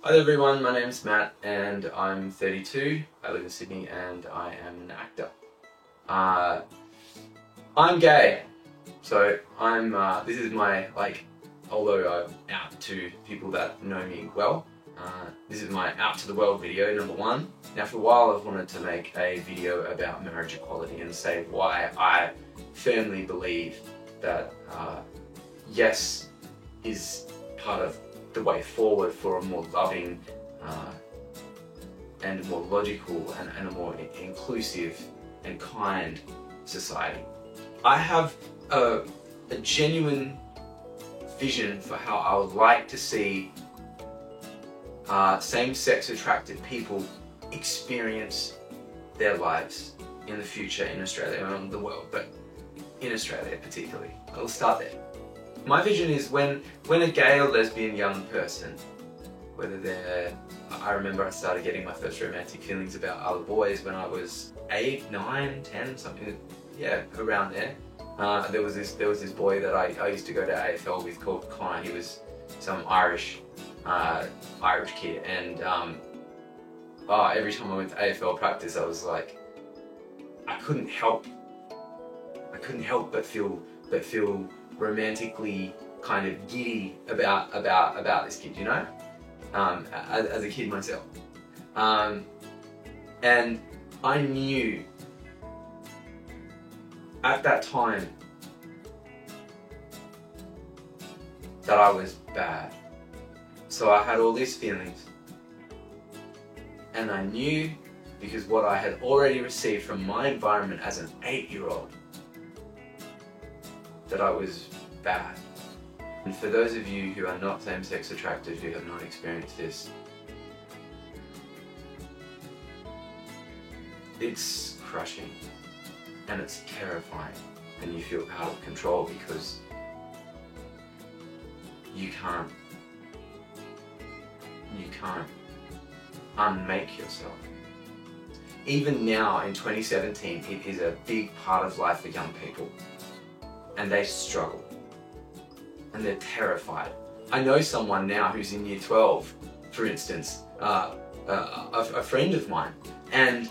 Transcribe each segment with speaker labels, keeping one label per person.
Speaker 1: Hi there everyone, my name's Matt and I'm 32, I live in Sydney and I am an actor. I'm gay, so this is my, although I'm out to people that know me well, this is my out to the world video, number one. Now for a while I've wanted to make a video about marriage equality and say why I firmly believe that yes is part of the way forward for a more loving and a more logical and a more inclusive and kind society. I have a genuine vision for how I would like to see same-sex attracted people experience their lives in the future in Australia and around the world, but in Australia particularly. I'll start there. My vision is when a gay or lesbian young person, whether I remember I started getting my first romantic feelings about other boys when I was 8, 9, 10, something, yeah, around there. There was this boy that I used to go to AFL with called Connor. He was some Irish kid, and every time I went to AFL practice, I was like, I couldn't help but feel romantically kind of giddy about this kid, you know, as a kid myself, and I knew at that time that I was bad. So I had all these feelings, and I knew, because what I had already received from my environment as an 8-year-old, that I was bad. And for those of you who are not same-sex attracted, who have not experienced this, it's crushing and it's terrifying, and you feel out of control because you can't unmake yourself. Even now in 2017, it is a big part of life for young people. And they struggle, and they're terrified. I know someone now who's in year 12, for instance, a friend of mine, and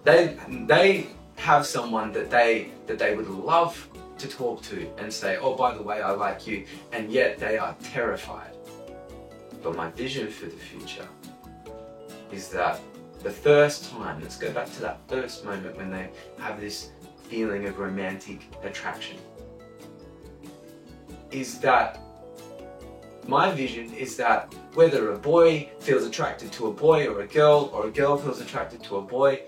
Speaker 1: they have someone that they would love to talk to and say, oh, by the way, I like you, and yet they are terrified. But my vision for the future is that the first time, let's go back to that first moment when they have this feeling of romantic attraction, is that my vision is that whether a boy feels attracted to a boy or a girl feels attracted to a boy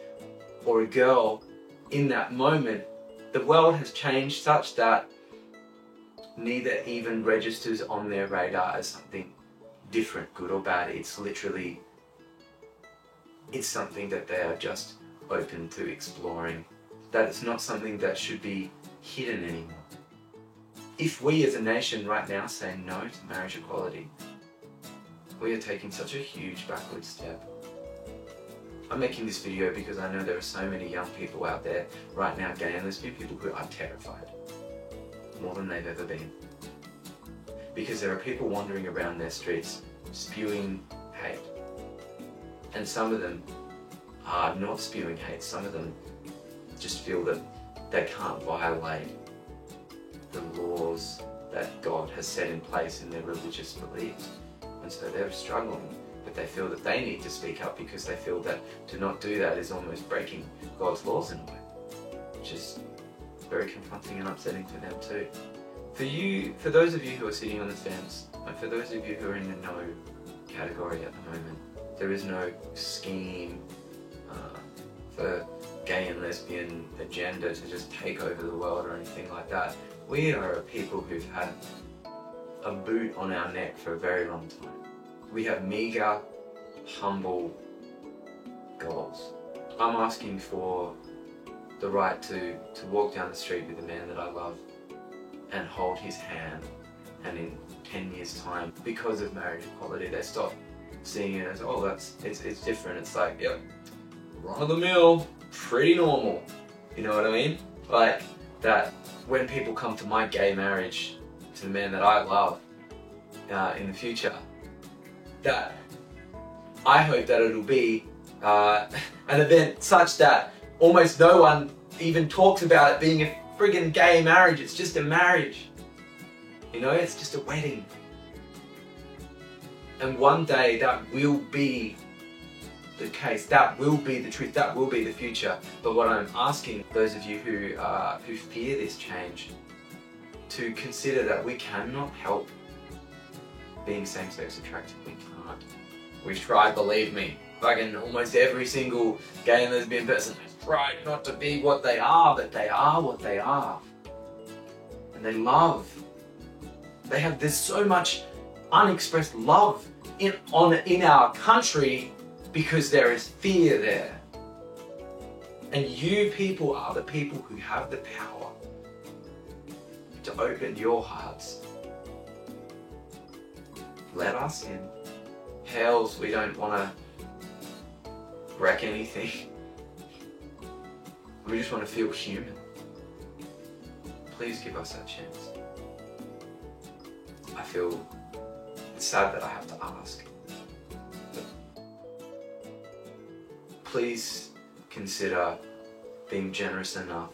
Speaker 1: or a girl, in that moment the world has changed such that neither even registers on their radar as something different, good or bad. It's literally, it's something that they are just open to exploring, that it's not something that should be hidden anymore. If we as a nation right now say no to marriage equality, we are taking such a huge backward step. I'm making this video because I know there are so many young people out there right now, gay and lesbian people, who are terrified, more than they've ever been. Because there are people wandering around their streets spewing hate. And some of them are not spewing hate, some of them just feel that they can't violate the laws that God has set in place in their religious beliefs. And so they're struggling, but they feel that they need to speak up because they feel that to not do that is almost breaking God's laws in a way, which is very confronting and upsetting for them too. For those of you who are sitting on the fence, and for those of you who are in the no category at the moment, there is no scheme for gay and lesbian agenda to just take over the world or anything like that. We are a people who've had a boot on our neck for a very long time. We have meagre, humble goals. I'm asking for the right to walk down the street with the man that I love and hold his hand, and in 10 years time, because of marriage equality, they stop seeing it as, oh, it's different. It's like, yep, run of the mill, pretty normal. You know what I mean? Like that when people come to my gay marriage, to the man that I love in the future, that I hope that it'll be an event such that almost no one even talks about it being a friggin' gay marriage. It's just a marriage. You know, it's just a wedding. And one day that will be the case. That will be the truth. That will be the future. But what I'm asking those of you who fear this change to consider that we cannot help being same-sex attracted. We can't. We've tried, believe me. Fucking almost every single gay and lesbian person has tried not to be what they are, but they are what they are. And they love. There's so much unexpressed love in our country because there is fear there. And you people are the people who have the power to open your hearts. Let us in. Hells, we don't want to wreck anything. We just want to feel human. Please give us that chance. I feel it's sad that I have to ask. But please consider being generous enough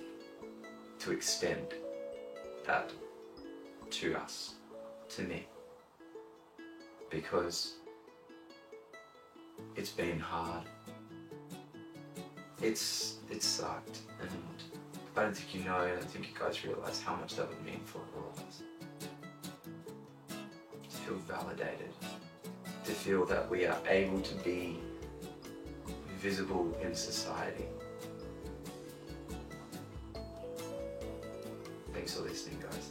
Speaker 1: to extend that to us, to me. Because it's been hard. It's sucked, and I don't think you know, I don't think you guys realise how much that would mean for all of us. To feel validated, to feel that we are able to be visible in society. Thanks for listening, guys.